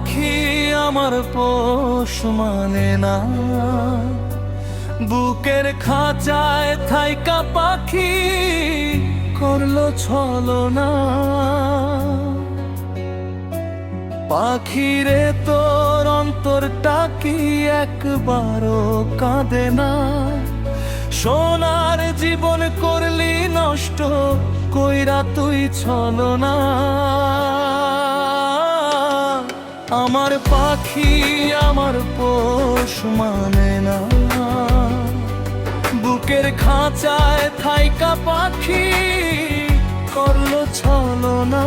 পাখি আমার পোষ মানে না, বুকের খাঁচায় থাইকা পাখি করলো ছলনা। পাখিরে তোর অন্তরটা কি একবারও কাঁদে না? সোনার জীবন করলি নষ্ট কইরা তুই ছলনা। আমার পাখি আমার পোষ মানে না, বুকের খাঁচায় থাইকা পাখি করলো ছলনা।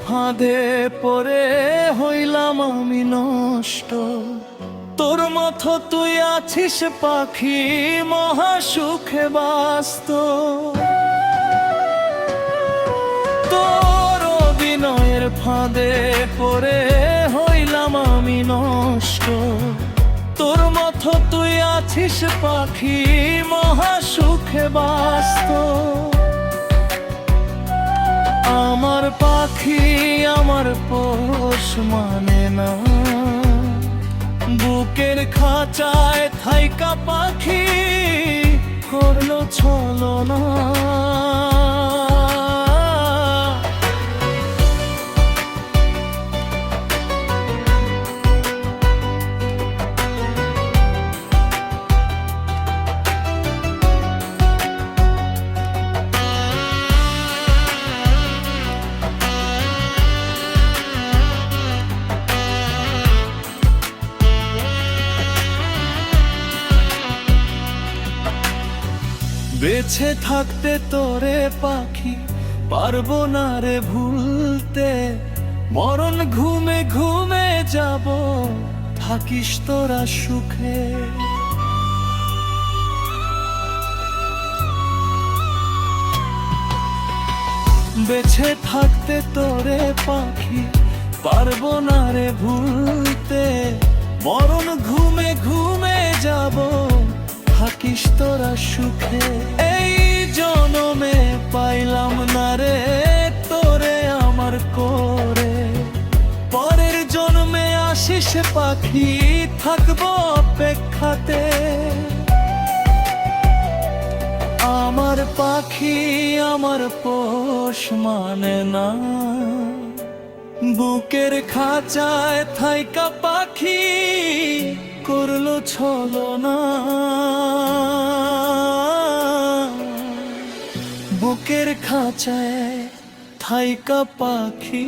ফাঁদে পড়ে হইলাম আমি নষ্ট, তোর মতো তুই আছিস পাখি মহা সুখে বাস্ত। তোর অভিনয়ের ফাঁদে পড়ে হইলাম আমি নষ্ট, তোর মতো তুই আছিস পাখি মহা সুখে বাস্ত। আমার পাখি আমার পোষ মানে না, বুকের খাঁচায় থাইকা পাখি করলো ছলনা। বেঁচে থাকতে তোরে পাখি পারবো না রে ভুলতে, মরণ ঘুমে ঘুমে যাব থাকিস তোরা সুখে। বেঁচে থাকতে তোরে পাখি পারবো না রে ভুলতে, মরণ ঘুমে ঘুমে যাব থাকিস তোরা সুখে। এই জনমে পাইলাম না রে তোরে আমার করে, পরের জন্মে আসিস পাখি থাকবো অপেক্ষাতে। আমার পাখি আমার পোষ মানে না, বুকের খাঁচায় থাইকা পাখি করলো ছলনা। বুকের খাঁচায় থাইকা পাখি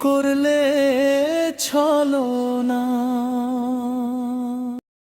করলে ছলনা।